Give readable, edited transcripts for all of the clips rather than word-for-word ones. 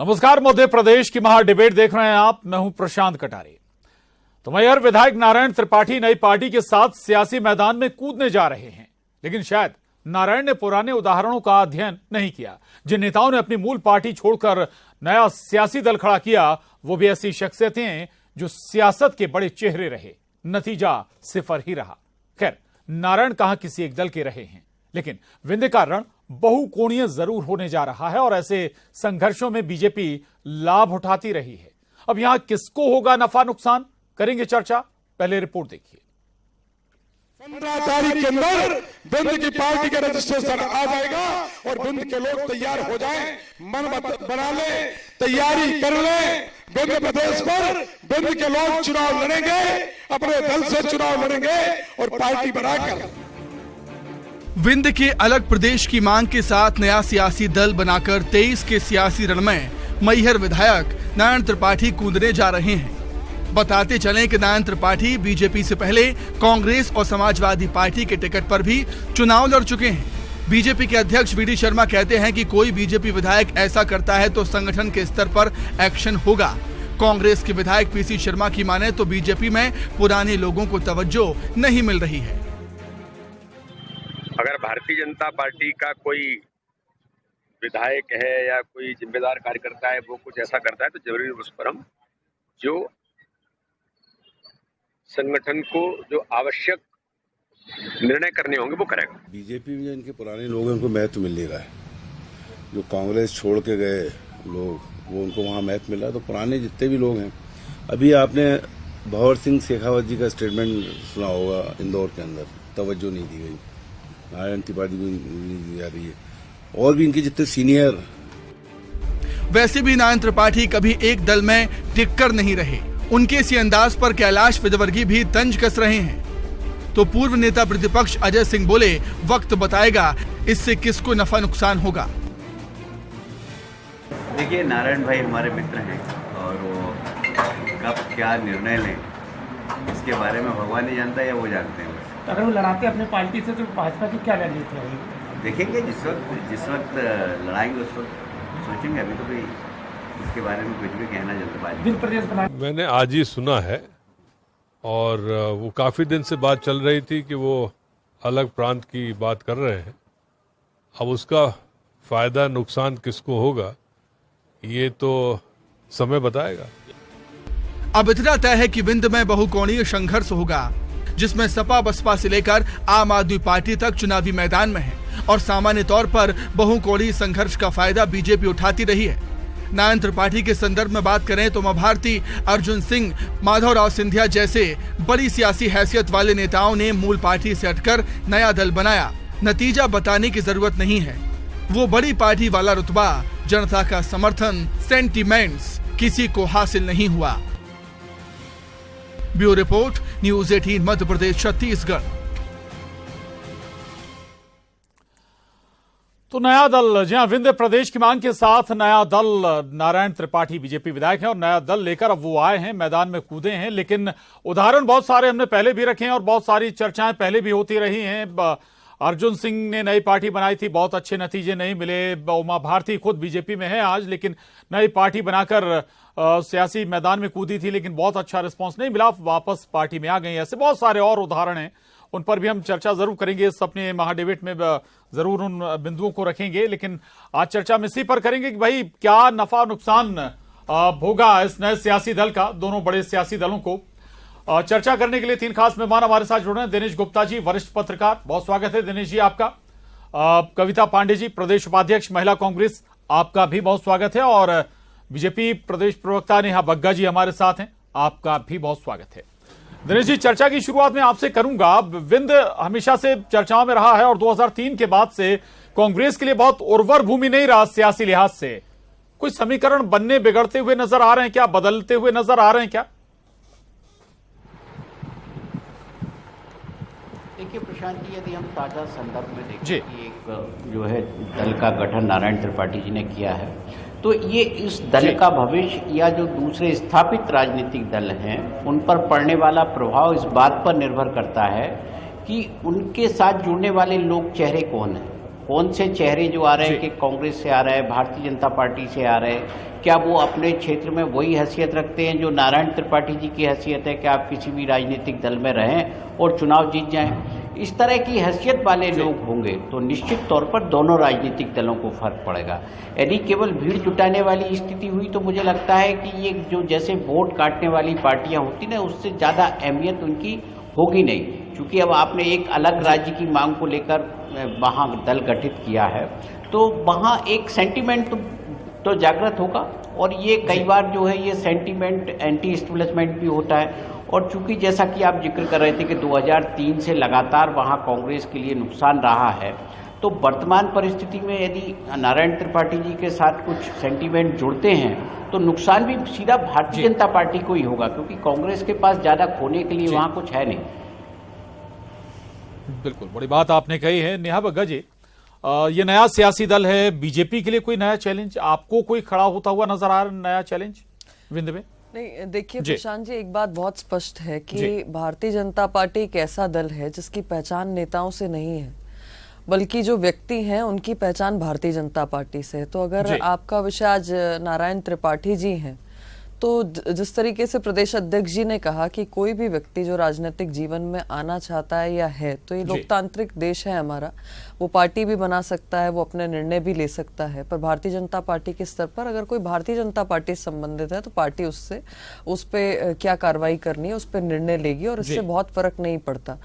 नमस्कार, मध्य प्रदेश की महा डिबेट देख रहे हैं आप। मैं हूं प्रशांत कटारे। तो मैहर विधायक नारायण त्रिपाठी नई पार्टी के साथ सियासी मैदान में कूदने जा रहे हैं, लेकिन शायद नारायण ने पुराने उदाहरणों का अध्ययन नहीं किया। जिन नेताओं ने अपनी मूल पार्टी छोड़कर नया सियासी दल खड़ा किया, वो भी ऐसी शख्सियतें हैं जो सियासत के बड़े चेहरे रहे, नतीजा सिफर ही रहा। खैर, नारायण कहां किसी एक दल के रहे हैं, लेकिन विंध्य का रण बहुकोणीय जरूर होने जा रहा है और ऐसे संघर्षों में बीजेपी लाभ उठाती रही है। अब यहां किसको होगा नफा नुकसान, करेंगे चर्चा। पहले रिपोर्ट देखिए। 15 तारीख के अंदर बिंद की पार्टी का रजिस्ट्रेशन आ जाएगा और बिंद के लोग तैयार हो जाएं, मन बना ले, तैयारी कर ले। बिंद प्रदेश पर बिंद के लोग चुनाव लड़ेंगे, अपने दल से चुनाव लड़ेंगे और पार्टी बनाकर विंध्य के अलग प्रदेश की मांग के साथ नया सियासी दल बनाकर 23 के सियासी रण में मैहर विधायक नारायण त्रिपाठी कूदने जा रहे हैं। बताते चलें कि नारायण त्रिपाठी बीजेपी से पहले कांग्रेस और समाजवादी पार्टी के टिकट पर भी चुनाव लड़ चुके हैं। बीजेपी के अध्यक्ष वीडी शर्मा कहते हैं कि कोई बीजेपी विधायक ऐसा करता है तो संगठन के स्तर पर एक्शन होगा। कांग्रेस के विधायक पीसी शर्मा की माने तो बीजेपी में पुराने लोगों को तवज्जो नहीं मिल रही है। अगर भारतीय जनता पार्टी का कोई विधायक है या कोई जिम्मेदार कार्यकर्ता है, वो कुछ ऐसा करता है तो जरूरी उस पर हम जो संगठन को जो आवश्यक निर्णय करने होंगे वो करेगा। बीजेपी में जो इनके पुराने लोग हैं उनको महत्व मिल नहीं रहा है। जो कांग्रेस छोड़ के गए लोग, वो उनको वहाँ महत्व मिल रहा है। तो पुराने जितने भी लोग हैं, अभी आपने भंवर सिंह शेखावत जी का स्टेटमेंट सुना होगा, इंदौर के अंदर तवज्जो नहीं दी गई, नारायण त्रिपाठी को नहीं दी जा रही है, और भी इनके जितने सीनियर। वैसे भी नारायण त्रिपाठी कभी एक दल में टिककर नहीं रहे। उनके इसी अंदाज पर कैलाश विजयवर्गीय भी तंज कस रहे हैं। तो पूर्व नेता प्रतिपक्ष अजय सिंह बोले, वक्त बताएगा इससे किसको नफा नुकसान होगा। देखिए, नारायण भाई हमारे मित्र हैं और वो कब क्या निर्णय लें इसके बारे में भगवान ही जानता है या वो जानते हैं। अगर वो लड़ाते अपने पार्टी से तो भाजपा की क्या रणनीति रहेगी? देखेंगे, जिस वक्त लड़ाएंगे उस वक्त सोचेंगे। अभी तो कोई इसके बारे में कुछ भी कहना जल्दबाजी। मैंने आज ही सुना है और वो काफी दिन से बात चल रही थी कि वो अलग प्रांत की बात कर रहे हैं। अब उसका फायदा नुकसान किसको होगा ये तो समय बताएगा। अब इतना तय है कि विंध्य में बहुकोणीय संघर्ष होगा, जिसमें सपा बसपा से लेकर आम आदमी पार्टी तक चुनावी मैदान में है और सामान्य तौर पर बहुकोणीय संघर्ष का फायदा बीजेपी उठाती रही है। नारायण त्रिपाठी के संदर्भ में बात करें तो उमा भारती, अर्जुन सिंह, माधवराव सिंधिया जैसे बड़ी सियासी हैसियत वाले नेताओं ने मूल पार्टी से हटकर नया दल बनाया। नतीजा बताने की जरूरत नहीं है। वो बड़ी पार्टी वाला रुतबा, जनता का समर्थन, सेंटिमेंट्स किसी को हासिल नहीं हुआ। Bureau report, news 18 Madhya Pradesh Chhattisgarh. तो नया दल, जहां विंध्य प्रदेश की मांग के साथ नया दल, नारायण त्रिपाठी बीजेपी विधायक हैं और नया दल लेकर अब वो आए हैं, मैदान में कूदे हैं। लेकिन उदाहरण बहुत सारे हमने पहले भी रखे हैं और बहुत सारी चर्चाएं पहले भी होती रही हैं। अर्जुन सिंह ने नई पार्टी बनाई थी, बहुत अच्छे नतीजे नहीं मिले। उमा भारती खुद बीजेपी में है आज, लेकिन नई पार्टी बनाकर सियासी मैदान में कूदी थी, लेकिन बहुत अच्छा रिस्पांस नहीं मिला, वापस पार्टी में आ गई। ऐसे बहुत सारे और उदाहरण हैं, उन पर भी हम चर्चा जरूर करेंगे। इस अपने महाडिबेट में जरूर उन बिंदुओं को रखेंगे, लेकिन आज चर्चा हम इसी पर करेंगे कि भाई क्या नफा नुकसान होगा इस नए सियासी दल का, दोनों बड़े सियासी दलों को। चर्चा करने के लिए 3 खास मेहमान हमारे साथ जुड़ रहे हैं। दिनेश गुप्ता जी, वरिष्ठ पत्रकार, बहुत स्वागत है दिनेश जी आपका। कविता पांडे जी, प्रदेश उपाध्यक्ष महिला कांग्रेस, आपका भी बहुत स्वागत है। और बीजेपी प्रदेश प्रवक्ता नेहा बग्गा जी हमारे साथ हैं, आपका भी बहुत स्वागत है। दिनेश जी, चर्चा की शुरुआत में आपसे करूंगा। विंध्य हमेशा से चर्चाओं में रहा है और 2003 के बाद से कांग्रेस के लिए बहुत उर्वर भूमि नहीं रहा सियासी लिहाज से। कुछ समीकरण बनने बिगड़ते हुए नजर आ रहे हैं क्या, बदलते हुए नजर आ रहे हैं क्या? देखिए प्रशांत जी, यदि हम ताजा संदर्भ में देखें कि एक जो है दल का गठन नारायण त्रिपाठी जी ने किया है, तो ये इस दल का भविष्य या जो दूसरे स्थापित राजनीतिक दल हैं उन पर पड़ने वाला प्रभाव इस बात पर निर्भर करता है कि उनके साथ जुड़ने वाले लोग चेहरे कौन हैं कौन से चेहरे जो आ रहे हैं कि कांग्रेस से आ रहे हैं, भारतीय जनता पार्टी से आ रहे हैं, क्या वो अपने क्षेत्र में वही हैसियत रखते हैं जो नारायण त्रिपाठी जी की हैसियत है कि आप किसी भी राजनीतिक दल में रहें और चुनाव जीत जाएं। इस तरह की हैसियत वाले लोग होंगे तो निश्चित तौर पर दोनों राजनीतिक दलों को फर्क पड़ेगा। यदि केवल भीड़ जुटाने वाली स्थिति हुई तो मुझे लगता है कि ये जो जैसे वोट काटने वाली पार्टियां होती ना, उससे ज़्यादा अहमियत उनकी होगी नहीं, क्योंकि अब आपने एक अलग राज्य की मांग को लेकर वहाँ दल गठित किया है तो वहाँ एक सेंटिमेंट तो जागृत होगा। और ये कई बार जो है ये सेंटिमेंट एंटी एस्टेब्लिशमेंट भी होता है। और चूंकि जैसा कि आप जिक्र कर रहे थे कि 2003 से लगातार वहाँ कांग्रेस के लिए नुकसान रहा है, तो वर्तमान परिस्थिति में यदि नारायण त्रिपाठी जी के साथ कुछ सेंटिमेंट जुड़ते हैं तो नुकसान भी सीधा भारतीय जनता पार्टी को ही होगा, क्योंकि कांग्रेस के पास ज्यादा खोने के लिए वहाँ कुछ है नहीं। बिल्कुल, बड़ी बात आपने कही है। नेहा बग्गा जी, ये नया सियासी दल है, बीजेपी के लिए कोई नया चैलेंज आपको कोई खड़ा होता हुआ नजर आ रहा है, नया चैलेंज विंद में? नहीं, देखिए प्रशांत जी, एक बात बहुत स्पष्ट है कि भारतीय जनता पार्टी एक ऐसा दल है जिसकी पहचान नेताओं से नहीं है, बल्कि जो व्यक्ति हैं उनकी पहचान भारतीय जनता पार्टी से है। तो अगर आपका विषय आज नारायण त्रिपाठी जी हैं, तो जिस तरीके से प्रदेश अध्यक्ष जी ने कहा कि कोई भी व्यक्ति जो राजनीतिक जीवन में आना चाहता है या है, तो ये लोकतांत्रिक देश है हमारा, वो पार्टी भी बना सकता है, वो अपने निर्णय भी ले सकता है। पर भारतीय जनता पार्टी के स्तर पर अगर कोई भारतीय जनता पार्टी से संबंधित है तो पार्टी उससे उस पर क्या कार्रवाई करनी है उस पर निर्णय लेगी और इससे बहुत फर्क नहीं पड़ता।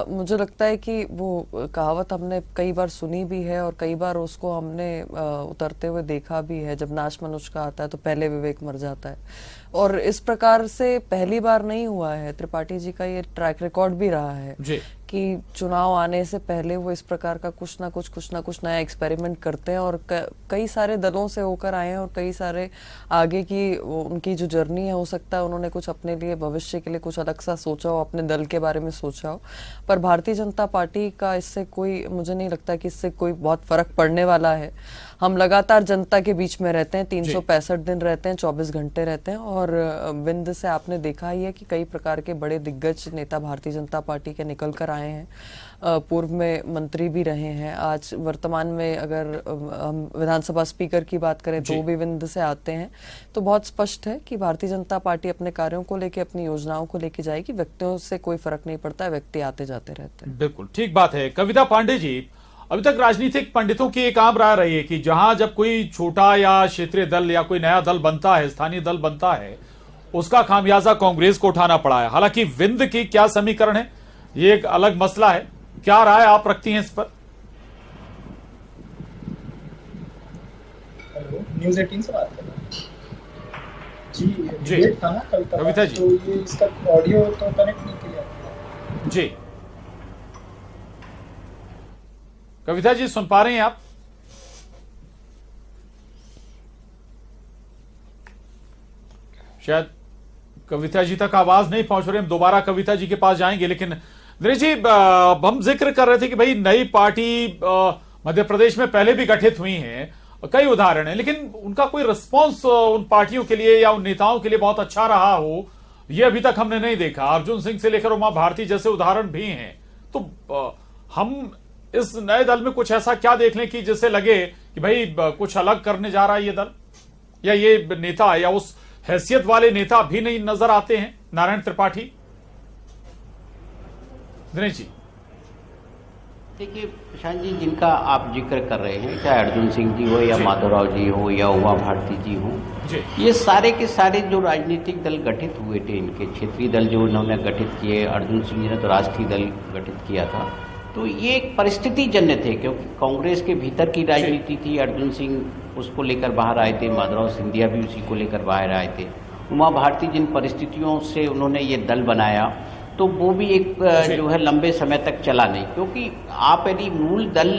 मुझे लगता है कि वो कहावत हमने कई बार सुनी भी है और कई बार उसको हमने उतरते हुए देखा भी है, जब नाश मनुष्य का आता है तो पहले विवेक मर जाता है। और इस प्रकार से पहली बार नहीं हुआ है, त्रिपाठी जी का ये ट्रैक रिकॉर्ड भी रहा है कि चुनाव आने से पहले वो इस प्रकार का कुछ ना कुछ नया एक्सपेरिमेंट करते हैं। और कई सारे दलों से होकर आए हैं और कई सारे आगे की उनकी जो जर्नी है, हो सकता है उन्होंने कुछ अपने लिए भविष्य के लिए कुछ अलग सा सोचा हो, अपने दल के बारे में सोचा हो। पर भारतीय जनता पार्टी का इससे कोई, मुझे नहीं लगता कि इससे कोई बहुत फर्क पड़ने वाला है। हम लगातार जनता के बीच में रहते हैं, 365 दिन रहते हैं, 24 घंटे रहते हैं। और विंद से आपने देखा ही है कि कई प्रकार के बड़े दिग्गज नेता भारतीय जनता पार्टी के निकल कर आए हैं, पूर्व में मंत्री भी रहे हैं। आज वर्तमान में अगर हम विधानसभा स्पीकर की बात करें तो भी विंद से आते हैं। तो बहुत स्पष्ट है कि भारतीय जनता पार्टी अपने कार्यों को लेकर, अपनी योजनाओं को लेकर जाएगी। व्यक्तियों से कोई फर्क नहीं पड़ता है, व्यक्ति आते जाते रहते हैं। बिल्कुल ठीक बात है। कविता पांडे जी, अभी तक राजनीतिक पंडितों की एक आम राय रही है कि जहां जब कोई छोटा या क्षेत्रीय दल या कोई नया दल बनता है, स्थानीय दल बनता है, उसका खामियाजा कांग्रेस को उठाना पड़ा है। हालांकि विंद की क्या समीकरण है ये एक अलग मसला है। क्या राय आप रखती हैं इस पर? हेलो, न्यूज़ 18 से बात कर रहे हैं जी था ना कविता जी? तो ये इसका ऑडियो तो कनेक्ट नहीं किया जी। कविता जी सुन पा रहे हैं आप? शायद कविता जी तक आवाज नहीं पहुंच रही। हम दोबारा कविता जी के पास जाएंगे, लेकिन दिनेश जी, हम जिक्र कर रहे थे कि भाई नई पार्टी मध्य प्रदेश में पहले भी गठित हुई हैं, कई उदाहरण हैं, लेकिन उनका कोई रिस्पांस उन पार्टियों के लिए या उन नेताओं के लिए बहुत अच्छा रहा हो, ये अभी तक हमने नहीं देखा। अर्जुन सिंह से लेकर उमा भारती जैसे उदाहरण भी हैं। तो हम इस नए दल में कुछ ऐसा क्या देख लें कि जिससे लगे कि भाई कुछ अलग करने जा रहा है ये दल, या ये नेता या उस हैसियत वाले नेता भी नहीं नजर आते हैं नारायण त्रिपाठी? दिनेश जी, देखिए प्रशांत जी, जिनका आप जिक्र कर रहे हैं, चाहे अर्जुन सिंह जी हो या माधवराव जी हो या उमा भारती जी हो, ये सारे के सारे जो राजनीतिक दल गठित हुए थे, इनके क्षेत्रीय दल जो उन्होंने गठित किए, अर्जुन सिंह जी ने तो राष्ट्रीय दल गठित किया था, तो ये एक परिस्थिति जन्य थे, क्योंकि कांग्रेस के भीतर की राजनीति थी। अर्जुन सिंह उसको लेकर बाहर आए थे, माधवराव सिंधिया भी उसी को लेकर बाहर आए थे। उमा भारती जिन परिस्थितियों से उन्होंने ये दल बनाया, तो वो भी एक जो है लंबे समय तक चला नहीं, क्योंकि आप यदि मूल दल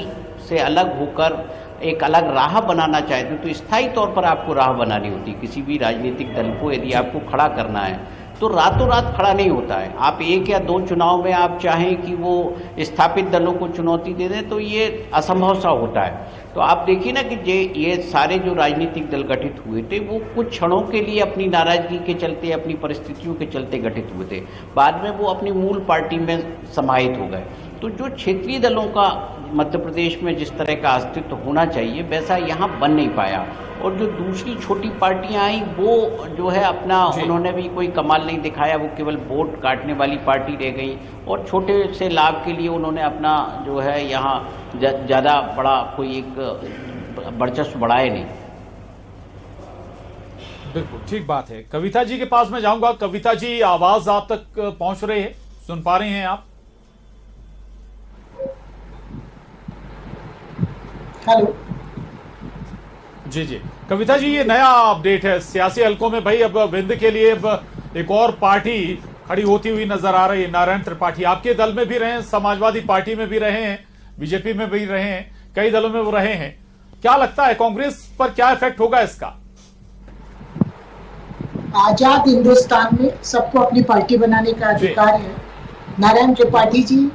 से अलग होकर एक अलग राह बनाना चाहते तो स्थायी तौर पर आपको राह बनानी होती। किसी भी राजनीतिक दल को यदि आपको खड़ा करना है तो रातों रात खड़ा नहीं होता है। आप एक या दो चुनाव में आप चाहें कि वो स्थापित दलों को चुनौती दे दें तो ये असंभव सा होता है। तो आप देखिए ना कि ये सारे जो राजनीतिक दल गठित हुए थे वो कुछ क्षणों के लिए अपनी नाराजगी के चलते, अपनी परिस्थितियों के चलते गठित हुए थे, बाद में वो अपनी मूल पार्टी में समाहित हो गए। तो जो क्षेत्रीय दलों का मध्य प्रदेश में जिस तरह का अस्तित्व होना चाहिए वैसा यहाँ बन नहीं पाया। और जो दूसरी छोटी पार्टियां आई वो जो है अपना उन्होंने भी कोई कमाल नहीं दिखाया, वो केवल वोट काटने वाली पार्टी रह गई और छोटे से लाभ के लिए उन्होंने अपना जो है यहाँ ज़्यादा बड़ा कोई एक वर्चस्व बढ़ाए नहीं। बिल्कुल ठीक बात है। कविता जी के पास मैं जाऊंगा। कविता जी, आवाज आप तक पहुंच रही है, सुन पा रही हैं आप? हेलो जी जी कविता जी, ये नया अपडेट है सियासी हलकों में भाई। अब विंध्य के लिए अब एक और पार्टी खड़ी होती हुई नजर आ रही है, नारायण त्रिपाठी। आपके दल में भी रहे हैं, समाजवादी पार्टी में भी रहे हैं, बीजेपी में भी रहे हैं, कई दलों में वो रहे हैं। क्या लगता है कांग्रेस पर क्या इफेक्ट होगा इसका? आजाद हिंदुस्तान में सबको अपनी पार्टी बनाने का अधिकार है। नारायण त्रिपाठी जी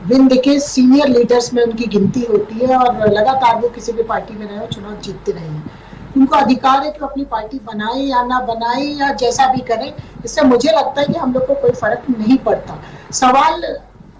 विंध्य के सीनियर लीडर्स में उनकी गिनती होती है और लगातार वो किसी भी पार्टी में रहे और चुनाव जीतते रहे हैं। उनको अधिकार है कि वो अपनी पार्टी बनाए या ना बनाए या जैसा भी करें। इससे मुझे लगता है कि हम लोग को कोई फर्क नहीं पड़ता। सवाल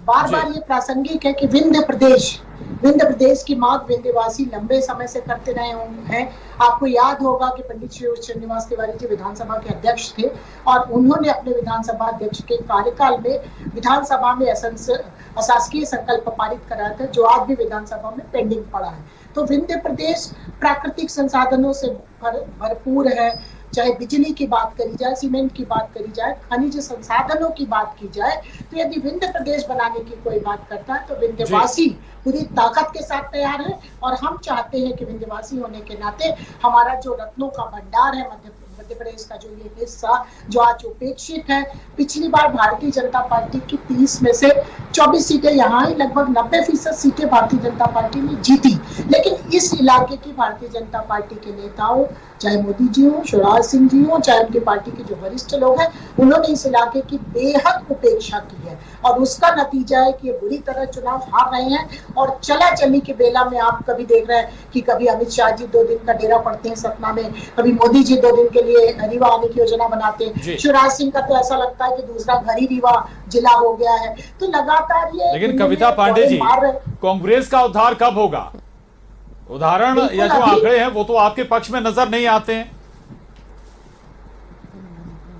बार बार ये प्रासंगिक है कि विंध्य प्रदेश की मांग विंध्यवासी लंबे समय से करते रहे हैं। आपको याद होगा कि पंडित श्रीनिवास तिवारी जी विधानसभा के अध्यक्ष थे और उन्होंने अपने विधानसभा अध्यक्ष के कार्यकाल में विधानसभा में अशासकीय संकल्प पारित कराया था, जो आज भी विधानसभा में पेंडिंग पड़ा है। तो विंध्य प्रदेश प्राकृतिक संसाधनों से भरपूर है। चाहे बिजली की बात करी जाए, सीमेंट की बात करी जाए, खनिज संसाधनों की बात की जाए, तो यदि विंध्य प्रदेश बनाने की कोई बात करता है तो विंध्यवासी पूरी ताकत के साथ तैयार है। और हम चाहते हैं कि विंध्यवासी होने के नाते हमारा जो रत्नों का भंडार है मध्य प्रदेश का, जो ये हिस्सा जो आज उपेक्षित है। पिछली बार भारतीय जनता पार्टी की 30 में से 24 सीटें यहाँ ही, लगभग 90% सीटें भारतीय जनता पार्टी ने जीती। लेकिन इस इलाके की भारतीय जनता पार्टी के नेताओं, चाहे मोदी जी हो, शिवराज सिंह जी हो, चाहे उनकी पार्टी के जो वरिष्ठ लोग हैं, उन्होंने इस इलाके की बेहद उपेक्षा की है और उसका नतीजा है कि ये बुरी तरह चुनाव हार रहे हैं। और चला चली के बेला में आप कभी देख रहे हैं कि कभी अमित शाह जी 2 दिन का डेरा पड़ते हैं सतना में, कभी मोदी जी 2 दिन के लिए रीवा आने की योजना बनाते हैं। शिवराज सिंह का तो ऐसा लगता है कि दूसरा घर ही रीवा जिला हो गया है। तो लगातार ये, लेकिन कविता पांडे जी, कांग्रेस का उद्धार कब होगा? उदाहरण या जो आंकड़े हैं वो तो आपके पक्ष में नजर नहीं आते हैं।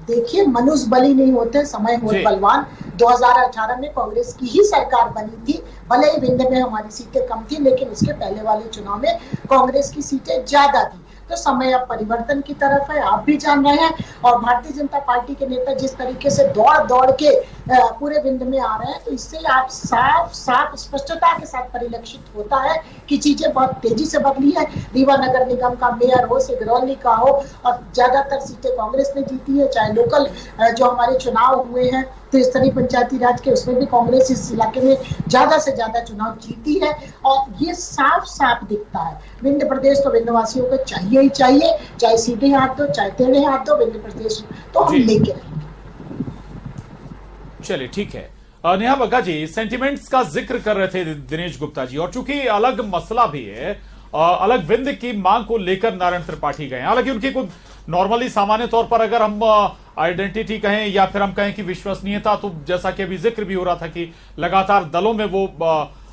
देखिए, मनुष्य बली नहीं होते, समय हो बलवान। 2018 में कांग्रेस की ही सरकार बनी थी, भले ही विंध्य में हमारी सीटें कम थी, लेकिन उसके पहले वाले चुनाव में कांग्रेस की सीटें ज्यादा थी। तो समय अब परिवर्तन की तरफ है, आप भी जान रहे हैं। और भारतीय जनता पार्टी के नेता जिस तरीके से दौड़ के पूरे विंध्य में आ रहे हैं, तो इससे आप साफ स्पष्टता के साथ परिलक्षित होता है कि चीजें बहुत तेजी से बदली है। रीवा नगर निगम का मेयर हो, सिगरौली का हो, और ज्यादातर सीटें कांग्रेस ने जीती है। चाहे लोकल जो हमारे चुनाव हुए हैं त्रिस्तरीय पंचायती राज के, उसमें भी कांग्रेस इस इलाके में ज्यादा से ज्यादा चुनाव जीती है। और ये साफ दिखता है। विंध्य प्रदेश तो विंध्यवासियों को चाहिए ही चाहिए, चाहे सीधे हाथ दो चाहे टेढ़े हाथ दो, विंध्य प्रदेश तो हम लेके रहेंगे। चलिए ठीक है। नेहा बग्गा जी, सेंटिमेंट्स का जिक्र कर रहे थे दिनेश गुप्ता जी, और चूंकि अलग मसला भी है, अलग विंध्य की मांग को लेकर नारायण त्रिपाठी गए। हालांकि उनकी कुछ नॉर्मली सामान्य तौर पर अगर हम आइडेंटिटी कहें या फिर हम कहें कि विश्वसनीयता, तो जैसा कि अभी जिक्र भी हो रहा था कि लगातार दलों में वो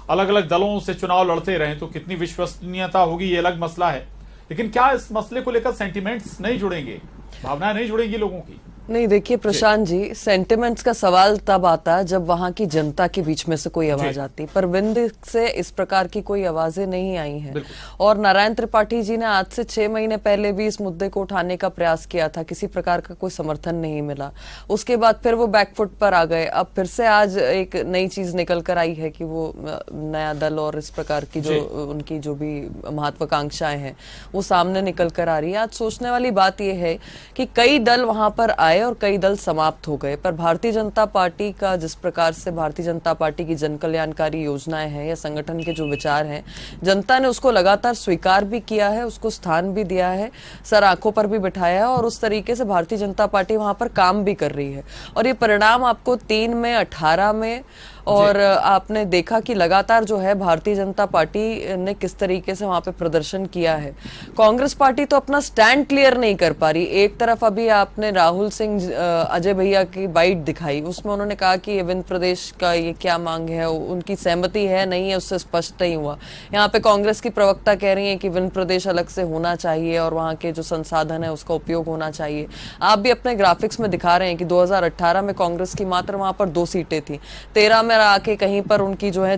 अलग अलग दलों से चुनाव लड़ते रहे, तो कितनी विश्वसनीयता होगी ये अलग मसला है। लेकिन क्या इस मसले को लेकर सेंटिमेंट्स नहीं जुड़ेंगे, भावनाएं नहीं जुड़ेंगी लोगों की? नहीं, देखिए प्रशांत जी, सेंटिमेंट्स का सवाल तब आता है जब वहां की जनता के बीच में से कोई आवाज आती, पर विंध्य से इस प्रकार की कोई आवाजें नहीं आई हैं। और नारायण त्रिपाठी जी ने आज से 6 महीने पहले भी इस मुद्दे को उठाने का प्रयास किया था, किसी प्रकार का कोई समर्थन नहीं मिला। उसके बाद फिर वो बैकफुट पर आ गए। अब फिर से आज एक नई चीज निकल कर आई है कि वो नया दल और इस प्रकार की जो उनकी जो भी महत्वाकांक्षाएं हैं वो सामने निकल कर आ रही है। आज सोचने वाली बात यह है कि कई दल वहां पर आए और कई दल समाप्त हो गए, पर भारतीय जनता पार्टी का जिस प्रकार से भारतीय जनता पार्टी की जन कल्याणकारी योजनाएं हैं या संगठन के जो विचार हैं, जनता ने उसको लगातार स्वीकार भी किया है, उसको स्थान भी दिया है, सर आंखों पर भी बिठाया है, और उस तरीके से भारतीय जनता पार्टी वहां पर काम भी कर रही है। और ये परिणाम आपको 3 में, 18 में और आपने देखा कि लगातार जो है भारतीय जनता पार्टी ने किस तरीके से वहां पे प्रदर्शन किया है। कांग्रेस पार्टी तो अपना स्टैंड क्लियर नहीं कर पा रही। एक तरफ अभी आपने राहुल सिंह अजय भैया की बाइट दिखाई, उसमें उन्होंने कहा कि विंध्य प्रदेश का ये क्या मांग है, उनकी सहमति है नहीं है उससे स्पष्ट नहीं हुआ। यहाँ पे कांग्रेस की प्रवक्ता कह रही है कि विंध्य प्रदेश अलग से होना चाहिए और वहां के जो संसाधन है उसका उपयोग होना चाहिए। आप भी अपने ग्राफिक्स में दिखा रहे हैं कि 2018 में कांग्रेस की मात्र वहां पर 2 सीटें थी, 13 में आके कहीं पर उनकी जो है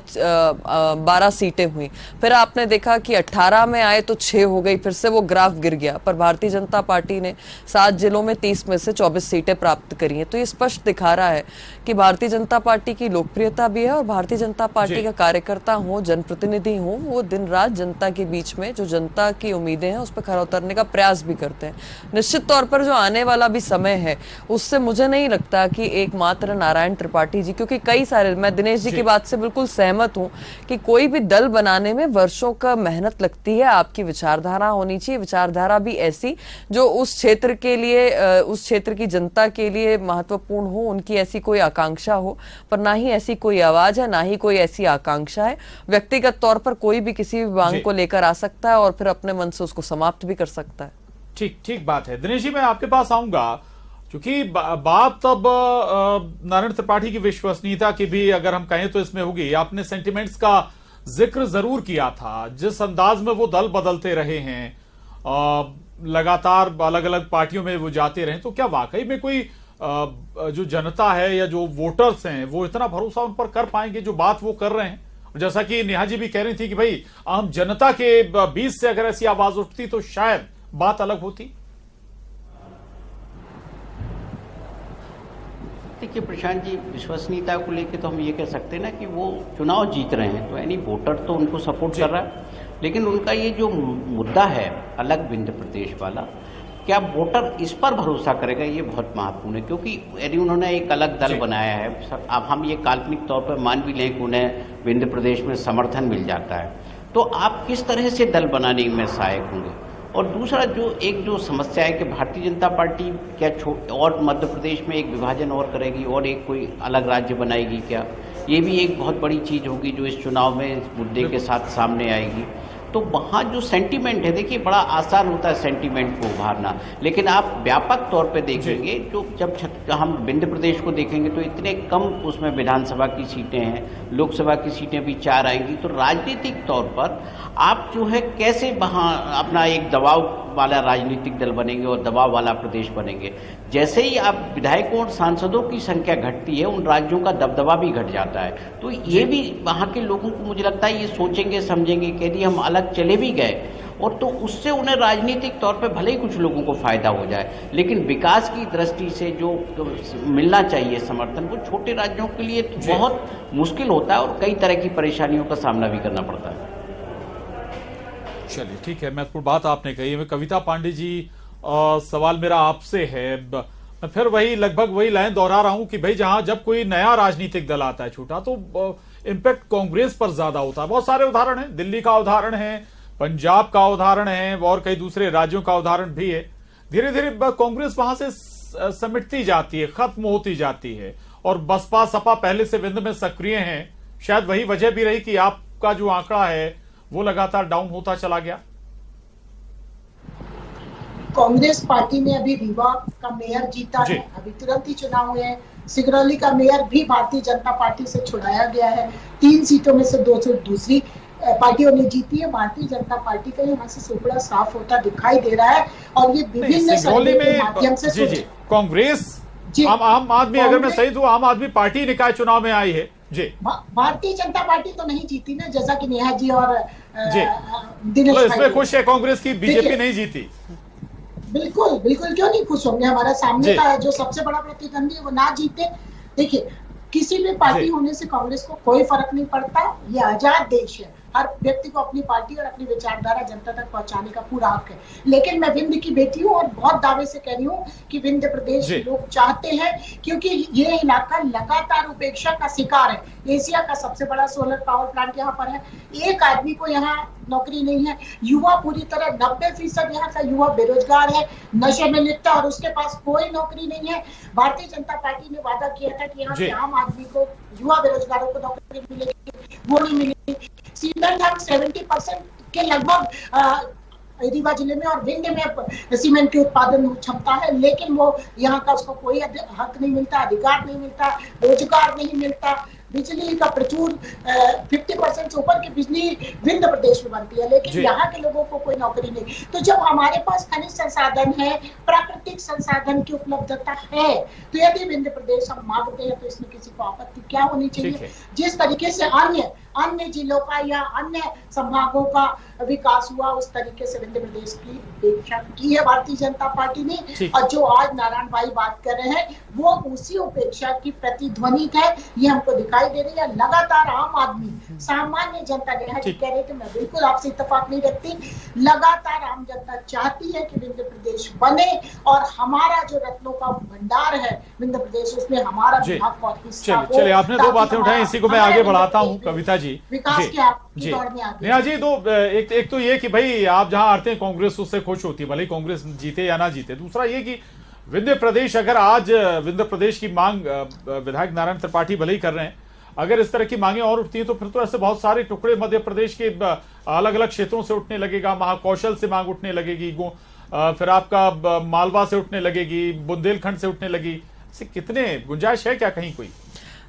12 सीटें हुई। फिर आपने देखा कि 18 में आए तो 6 हो गई, फिर से वो ग्राफ गिर गया। पर भारतीय जनता पार्टी ने 7 जिलों में 30 में से 24 सीटें प्राप्त करी हैं। तो ये स्पष्ट दिखा रहा है कि भारतीय जनता पार्टी की लोकप्रियता भी है और भारतीय जनता पार्टी का कार्यकर्ता हो, जनप्रतिनिधि हो, वो दिन रात जनता के बीच में जो जनता की उम्मीदें हैं उस पर खरा उतरने का प्रयास भी करते हैं। निश्चित तौर पर जो आने वाला भी समय है उससे मुझे नहीं लगता कि एकमात्र नारायण त्रिपाठी जी, क्योंकि कई सारे, मैं दिनेश जी की बात से बिल्कुल सहमत हूं कि कोई भी दल बनाने में वर्षों का मेहनत लगती है। आपकी विचारधारा होनी चाहिए, विचारधारा भी ऐसी जो उस क्षेत्र के लिए, उस क्षेत्र की जनता के लिए महत्वपूर्ण हो, उनकी ऐसी कोई आकांक्षा हो। पर ना ही ऐसी कोई आवाज है, ना ही कोई ऐसी आकांक्षा है। व्यक्तिगत तौर पर कोई भी किसी भी मांग को लेकर आ सकता है और फिर अपने मन से उसको समाप्त भी कर सकता है। ठीक बात है। दिनेश जी, मैं आपके पास आऊंगा क्योंकि बात अब नारायण त्रिपाठी की विश्वसनीयता की भी अगर हम कहें तो इसमें होगी। आपने सेंटिमेंट्स का जिक्र जरूर किया था, जिस अंदाज में वो दल बदलते रहे हैं, लगातार अलग अलग पार्टियों में वो जाते रहे, तो क्या वाकई में कोई जो जनता है या जो वोटर्स हैं वो इतना भरोसा उन पर कर पाएंगे जो बात वो कर रहे हैं? जैसा कि नेहा जी भी कह रही थी कि भाई आम जनता के बीच से अगर ऐसी आवाज उठती तो शायद बात अलग होती। देखिए प्रशांत जी, विश्वसनीयता को लेकर तो हम ये कह सकते हैं ना कि वो चुनाव जीत रहे हैं, तो यानी वोटर तो उनको सपोर्ट कर रहा है, लेकिन उनका ये जो मुद्दा है अलग विंध्य प्रदेश वाला, क्या वोटर इस पर भरोसा करेगा, ये बहुत महत्वपूर्ण है। क्योंकि यदि उन्होंने एक अलग दल बनाया है, अब हम ये काल्पनिक तौर पर मान भी लें कि उन्हें विंध्य प्रदेश में समर्थन मिल जाता है, तो आप किस तरह से दल बनाने में सहायक होंगे। और दूसरा जो समस्या है कि भारतीय जनता पार्टी क्या और मध्य प्रदेश में एक विभाजन और करेगी और एक कोई अलग राज्य बनाएगी क्या, ये भी एक बहुत बड़ी चीज़ होगी जो इस चुनाव में इस मुद्दे के साथ सामने आएगी। तो वहाँ जो सेंटीमेंट है, देखिए बड़ा आसान होता है सेंटीमेंट को उभारना, लेकिन आप व्यापक तौर पे देखेंगे जो जब हम विंध्य प्रदेश को देखेंगे तो इतने कम उसमें विधानसभा की सीटें हैं, लोकसभा की सीटें भी 4 आएंगी, तो राजनीतिक तौर पर आप जो है कैसे वहाँ अपना एक दबाव वाला राजनीतिक दल बनेंगे और दबाव वाला प्रदेश बनेंगे। जैसे ही आप विधायकों और सांसदों की संख्या घटती है, उन राज्यों का दबदबा भी घट जाता है। तो ये भी वहाँ के लोगों को मुझे लगता है ये सोचेंगे समझेंगे कि यदि हम अलग चले भी गए और तो उससे उन्हें राजनीतिक तौर पे भले ही कुछ लोगों को फायदा हो जाए, लेकिन विकास की दृष्टि से जो मिलना चाहिए समर्थन, वो छोटे राज्यों के लिए तो बहुत मुश्किल होता है और कई तरह की परेशानियों का सामना भी करना पड़ता है। चलिए ठीक है, महत्वपूर्ण बात आपने कही। मैं कविता पांडे जी, सवाल मेरा आपसे है, मैं फिर वही लगभग वही लाइन दोहरा रहा हूं कि भाई जहां जब कोई नया राजनीतिक दल आता है छोटा, तो इम्पैक्ट कांग्रेस पर ज्यादा होता है। बहुत सारे उदाहरण हैं, दिल्ली का उदाहरण है, पंजाब का उदाहरण है और कई दूसरे राज्यों का उदाहरण भी है। धीरे धीरे कांग्रेस वहां से समिटती जाती है, खत्म होती जाती है और बसपा सपा पहले से विंध्य में सक्रिय हैं। शायद वही वजह भी रही कि आपका जो आंकड़ा है वो लगातार डाउन होता चला गया। कांग्रेस पार्टी ने अभी रीवा का मेयर जीता है, अभी तुरंत ही चुनाव हुए हैं। सिगरौली का मेयर भी भारतीय जनता पार्टी से छुड़ाया गया है। 3 सीटों में से 2 दूसरी पार्टियों ने जीती है। भारतीय जनता पार्टी का यहाँ से सुपड़ा साफ होता दिखाई दे रहा है और ये विभिन्न सर्वे के माध्यम से कांग्रेस आम आदमी, अगर मैं सही दूं, आम आदमी पार्टी निकाय चुनाव में आई है जी। भारतीय जनता पार्टी तो नहीं जीती ना, जैसा कि नेहा जी और दिनेश तो इसमें खुश है कांग्रेस की बीजेपी नहीं जीती? बिल्कुल बिल्कुल, क्यों नहीं खुश होंगे। हमारा सामने का जो सबसे बड़ा प्रतिद्वंदी है वो ना जीते। देखिए, किसी भी पार्टी होने से कांग्रेस को कोई फर्क नहीं पड़ता। ये आजाद देश है, हर व्यक्ति को अपनी पार्टी और अपनी विचारधारा जनता तक पहुंचाने का पूरा हक है। लेकिन मैं विंध्य की बेटी हूँ और बहुत दावे से कह रही हूँ कि विंध्य प्रदेश लोग चाहते हैं, क्योंकि ये इलाका लगातार उपेक्षा का शिकार है। एशिया का सबसे बड़ा सोलर पावर प्लांट यहाँ पर है, एक आदमी को यहाँ नौकरी नहीं है, युवा पूरी तरह 90% यहाँ का युवा बेरोजगार है, नशे में लिप्त है और उसके पास कोई नौकरी नहीं है। भारतीय जनता पार्टी ने वादा किया था कि यहाँ के आम आदमी को, युवा बेरोजगारों को नौकरी मिलेगी, वो नहीं मिली। सीमेंट हम 70% के लगभग रीवा जिले में और विंध्य में सीमेंट की उत्पादन क्षमता है, लेकिन वो यहाँ का उसको कोई हक नहीं मिलता, अधिकार नहीं मिलता, रोजगार नहीं मिलता। बिजली का प्रचुर 50% से ऊपर की बिजली विंध्य प्रदेश में बनती है, लेकिन यहाँ के लोगों को कोई नौकरी नहीं। तो जब हमारे पास खनिज संसाधन है, प्राकृतिक संसाधन की उपलब्धता है, तो यदि विंध्य प्रदेश हम मांगते हैं तो इसमें किसी को आपत्ति क्या होनी चाहिए। जिस तरीके से अन्य जिलों का या अन्य संभागों का विकास हुआ, उस तरीके से विंध्य प्रदेश की उपेक्षा की है भारतीय जनता पार्टी ने। और जो आज नारायण भाई बात कर रहे हैं वो उसी उपेक्षा की प्रतिध्वनित है, ये हमको दिखाई दे रही है। लगातार आम आदमी, सामान्य जनता, नेहा जी कह रहे थे, मैं बिल्कुल आपसे इत्तेफाक नहीं रखती, लगातार आम जनता चाहती है कि विंध्य प्रदेश बने और हमारा जो रत्नों का भंडार है विंध्य प्रदेश, उसमें हमारा हक और हिस्सा हो। चलिए, आपने दो बातें उठाई, इसी को मैं आगे बढ़ाता हूँ कविता जी। विकास की दौड़ में आगे। नेहा जी, एक तो ये कि भाई आप जहां आते हैं कांग्रेस उससे खुश होती है, भले कांग्रेस जीते या ना जीते। दूसरा ये कि विंध्य प्रदेश, अगर आज विंध्य प्रदेश की मांग विधायक नारायण त्रिपाठी भले ही कर रहे हैं, अगर इस तरह की मांगे और उठती हैं तो फिर तो ऐसे बहुत सारे टुकड़े मध्य प्रदेश के अलग अलग क्षेत्रों से उठने लगेगा। महाकौशल से मांग उठने लगेगी, फिर आपका मालवा से उठने लगेगी, बुंदेलखंड से उठने लगी। ऐसे कितने गुंजाइश है क्या कहीं कोई?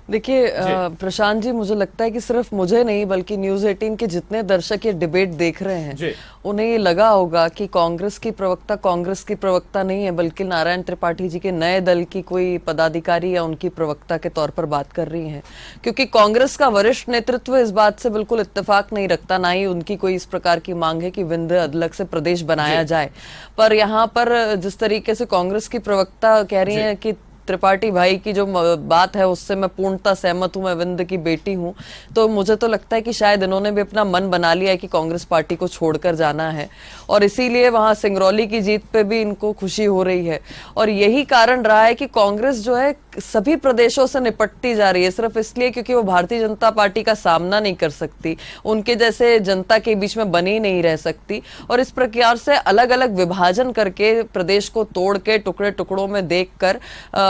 देखिए प्रशांत जी, मुझे लगता है कि सिर्फ मुझे नहीं बल्कि न्यूज़ 18 के जितने दर्शक ये डिबेट देख रहे हैं उन्हें ये लगा होगा कि कांग्रेस की प्रवक्ता नहीं है, बल्कि नारायण त्रिपाठी जी के नए दल की कोई पदाधिकारी या उनकी प्रवक्ता के तौर पर बात कर रही हैं। क्योंकि कांग्रेस का वरिष्ठ नेतृत्व इस बात से बिल्कुल इत्तेफाक नहीं रखता, ना ही उनकी कोई इस प्रकार की मांग है कि विंध्य अलग से प्रदेश बनाया जाए। पर यहाँ पर जिस तरीके से कांग्रेस की प्रवक्ता कह रही है कि त्रिपाठी भाई की जो बात है उससे मैं पूर्णतः सहमत हूं, मैं विंध्य की बेटी हूं, तो मुझे तो लगता है कि शायद इन्होंने भी अपना मन बना लिया है कि कांग्रेस पार्टी को छोड़कर जाना है और इसीलिए वहां सिंगरौली की जीत पे भी इनको खुशी हो रही है। और यही कारण रहा है कि कांग्रेस जो है सभी प्रदेशों से निपटती जा रही है, सिर्फ इसलिए क्योंकि वो भारतीय जनता पार्टी का सामना नहीं कर सकती, उनके जैसे जनता के बीच में बनी नहीं रह सकती। और इस प्रकार से अलग अलग विभाजन करके प्रदेश को तोड़ के टुकड़े टुकड़ों में देखकर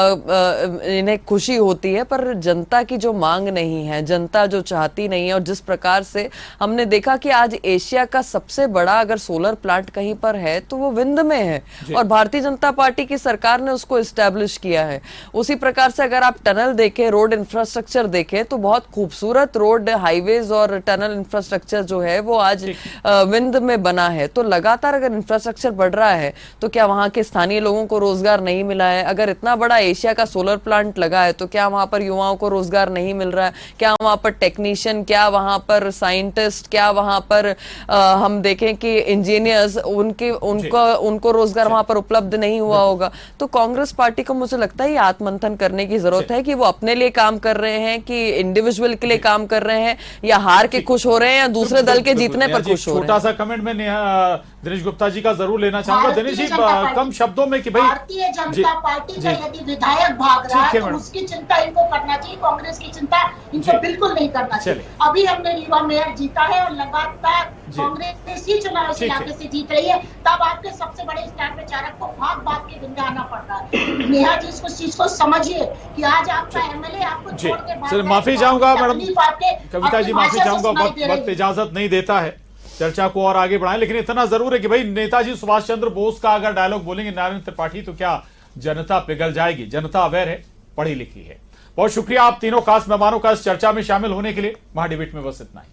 इन्हें खुशी होती है, पर जनता की जो मांग नहीं है, जनता जो चाहती नहीं है। और जिस प्रकार से हमने देखा कि आज एशिया का सबसे बड़ा अगर सोलर प्लांट कहीं पर है तो वो विंध्य में है और भारतीय जनता पार्टी की सरकार ने उसको एस्टैब्लिश किया है। उसी प्रकार से अगर आप टनल देखें, रोड इंफ्रास्ट्रक्चर देखें, तो बहुत खूबसूरत रोड, हाईवेज और टनल इंफ्रास्ट्रक्चर जो है वो आज विंध्य में बना है। तो लगातार अगर इंफ्रास्ट्रक्चर बढ़ रहा है तो क्या वहां के स्थानीय लोगों को रोजगार नहीं मिला है? अगर इतना बड़ा एशिया का सोलर प्लांट लगा है तो क्या वहां पर युवाओं को रोजगार नहीं मिल रहा है? क्या वहां पर टेक्नीशियन, क्या वहां पर साइंटिस्ट, क्या वहां पर हम देखें कि इंजीनियर्स, उनको रोजगार वहां पर उपलब्ध नहीं हुआ होगा? तो कांग्रेस पार्टी को मुझे लगता है ये आत्ममंथन करने की जरूरत है कि वो अपने लिए काम कर रहे हैं कि इंडिविजुअल के लिए काम कर रहे हैं, या हार के खुश हो रहे हैं या दूसरे दल के जीतने पर खुश हो रहे हैं। छोटा सा कमेंट में दिनेश गुप्ता जी का जरूर लेना चाहूंगा। दिनेश जी, कम शब्दों में कि भाई भारतीय जनता पार्टी का यदि विधायक भाग रहा है तो उसकी चिंता इनको करना चाहिए, कांग्रेस की चिंता इनको बिल्कुल नहीं करना चाहिए। अभी हमने रीवा मेयर जीता है और लगातार कांग्रेस ही चुनाव इस इलाके से जीत रही है, तब आपके सबसे बड़े स्टार प्रचारक को भाग भाग के विंध्य आना पड़ता है। नेहा जी, इस चीज को समझिए कि आज आपका एमएलए आपको छोड़ के माफी चाहूंगा मैडम, कविता जी माफी चाहूंगा, वक्त इजाजत नहीं देता है चर्चा को और आगे बढ़ाएं। लेकिन इतना जरूर है कि भाई नेताजी सुभाष चंद्र बोस का अगर डायलॉग बोलेंगे नारायण त्रिपाठी तो क्या जनता पिघल जाएगी। जनता अवेयर है, पढ़ी लिखी है। बहुत शुक्रिया आप तीनों खास मेहमानों का इस चर्चा में शामिल होने के लिए। महाडिबेट में बस इतना ही।